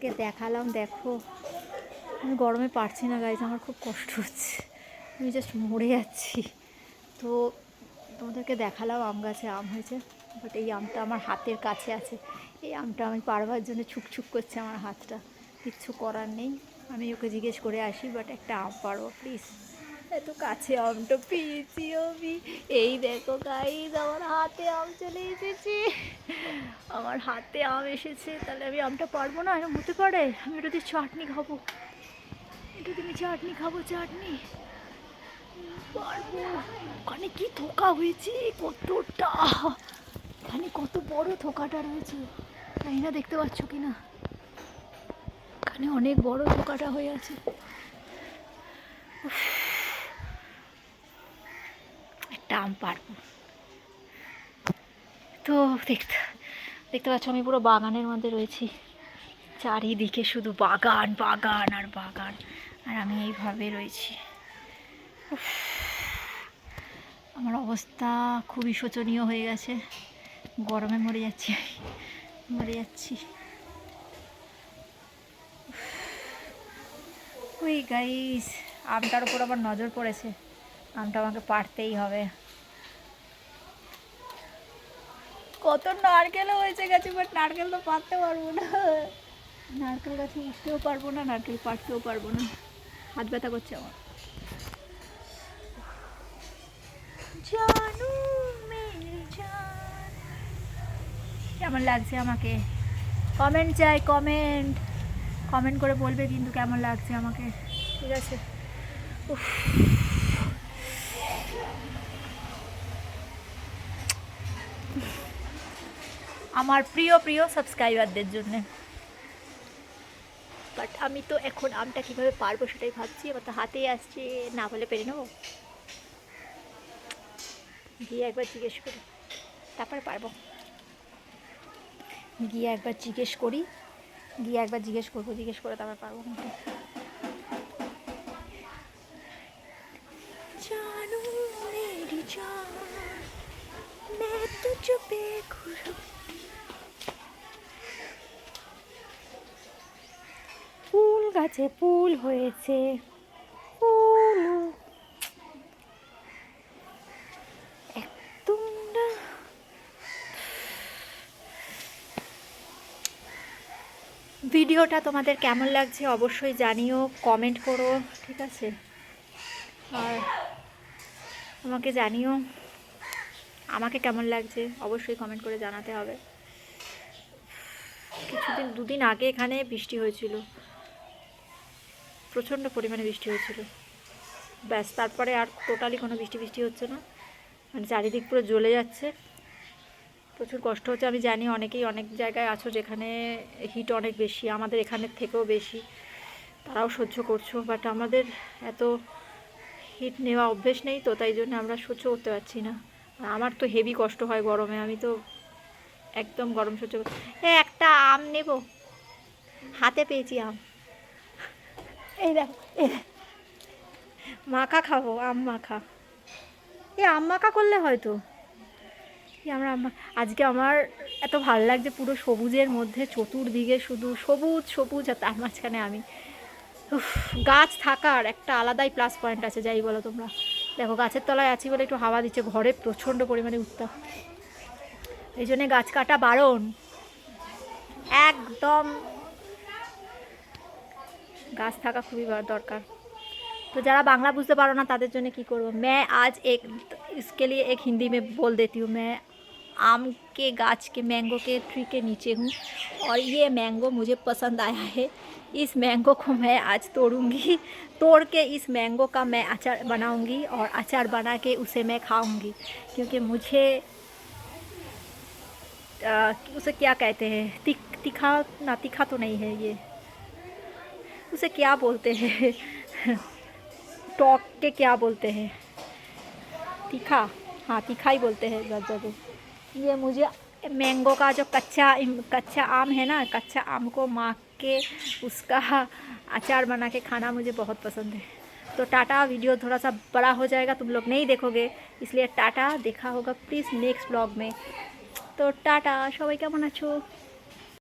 কে দেখালাম, দেখো আমি গরমে পারছি না গাইজ, আমার খুব কষ্ট হচ্ছে, আমি জাস্ট মরে যাচ্ছি। তো তোমাদেরকে দেখালাম আম গাছে আম হয়েছে, বাট এই আমটা আমার হাতের কাছে আছে, এই আমটা আমি পারবার জন্য ছুকছুক করছে আমার হাতটা, কিচ্ছু করার নেই। আমি ওকে জিজ্ঞেস করে আসি, বাট একটা আম পারবো প্লিজ। এত কাছে আমটা পেয়েছি আমি, এই দেখো গাইজ আমার হাতে আম চলে এসেছে, আমার হাতে আম এসেছে। তাহলে আমি আমটা পারবো না? এরকম হতে পারে? আমি এটা দিয়ে চাটনি খাবো, এটা দিয়ে আমি চাটনি খাবো, চাটনি পারবো। ওখানে কি থোকা হয়েছে, কতটা, এখানে কত বড় থোকাটা রয়েছে, তাই না? দেখতে পাচ্ছ কি না? এখানে অনেক বড় থোকাটা হয়ে আছে। একটা আম পারবো তো। দেখতে দেখতে পাচ্ছ আমি পুরো বাগানের মধ্যে রয়েছি, চারিদিকে শুধু বাগান বাগান আর বাগান, আর আমি এইভাবে রয়েছি। আমার অবস্থা খুবই শোচনীয় হয়ে গেছে, গরমে মরে যাচ্ছি, মরে যাচ্ছি। ওই গাইস, আমটার উপর আবার নজর পড়েছে, আমটা আমাকে পারতেই হবে। কত নারকেলও হয়েছে গেছে, বাট নারকেল তো পারতে পারবো না, নারকেল গাছে উঠতেও পারবো না, নারকেল পারতেও পারবো না, হাত ব্যথা করছে আমার। জানু মেরে জান, কেমন লাগছে আমাকে? কমেন্ট চাই, কমেন্ট কমেন্ট করে বলবে কিন্তু কেমন লাগছে আমাকে, ঠিক আছে? আমার প্রিয় প্রিয় সাবস্ক্রাইবারদের জন্যে। বাট আমি তো এখন আমটা কীভাবে পারবো সেটাই ভাবছি, আমার তো হাতেই আসছে, না বলে পেরে নেবো, গিয়ে একবার জিজ্ঞেস করি তারপরে পারবো, গিয়ে একবার জিজ্ঞেস করি, গিয়ে একবার জিজ্ঞেস করবো, জিজ্ঞেস করে তারপর পারবো। জানু মেরি জান, मैं तुझ पे ফুল গাছে ফুল হয়েছে, ফুল একদম না। ভিডিওটা তোমাদের কেমন লাগছে অবশ্যই জানিও, কমেন্ট করো, ঠিক আছে? আর আমাকে জানিও আমাকে কেমন লাগছে, অবশ্যই কমেন্ট করে জানাতে হবে। দুদিন আগে এখানে বৃষ্টি হয়েছিল, প্রচণ্ড পরিমাণে বৃষ্টি হয়েছিল, ব্যাস তারপরে আর টোটালি কোনো বৃষ্টি হচ্ছে না, মানে চারিদিক পুরো জ্বলে যাচ্ছে, প্রচুর কষ্ট হচ্ছে। আমি জানি অনেকেই অনেক জায়গায় আছো যেখানে হিট অনেক বেশি, আমাদের এখানের থেকেও বেশি, তারাও সহ্য করছো, বাট আমাদের এত হিট নেওয়া অভ্যেস নেই, তো তাই জন্য আমরা সহ্য করতে পারছি না। আমার তো হেভি কষ্ট হয় গরমে, আমি তো একদম গরম সহ্য করি। একটা আম নেব, হাতে পেয়েছি আম, এই দেখো, মাখা খাবো, আম মাখা, আম মাখা করলে হয়তো আমরা আজকে আমার এত ভালো লাগছে, পুরো সবুজের মধ্যে চতুর্দিকে শুধু সবুজ সবুজ, আর তার মাঝখানে আমি। গাছ থাকার একটা আলাদাই প্লাস পয়েন্ট আছে, যাই বলো তোমরা। দেখো গাছের তলায় আছি বলে একটু হাওয়া দিচ্ছে, ঘরে প্রচণ্ড পরিমাণে উত্তাপ, এই জন্যে গাছ কাটা বারণ একদম, গাছ থাকা খুবই দরকার। तो जरा बांग्ला बुझते पारो ना तादेर जोन्नो की करबो, मैं आज एक इसके लिए एक हिंदी में बोल देती हूँ। मैं आम के गाछ के मैंगो के ट्री के नीचे हूँ और ये मैंगो मुझे पसंद आया है, इस मैंगो को मैं आज तोड़ूंगी, तोड़ के इस मैंगो का मैं अचार बनाऊंगी और अचार बना के उसे मैं खाऊंगी, क्योंकि मुझे उसे क्या कहते हैं, तीखा ना, तीखा तो नहीं है ये, उसे क्या बोलते हैं टॉक के क्या बोलते हैं, तीखा, हाँ तीखा ही बोलते हैं ज़्यादा। ये मुझे मैंगो का जो कच्चा आम है ना, कच्चा आम को माख के उसका अचार बना के खाना मुझे बहुत पसंद है। तो टाटा, वीडियो थोड़ा सा बड़ा हो जाएगा, तुम लोग नहीं देखोगे, इसलिए टाटा, देखा होगा प्लीज़ नेक्स्ट ब्लॉग में। तो टाटा, सबाई केमन आछो?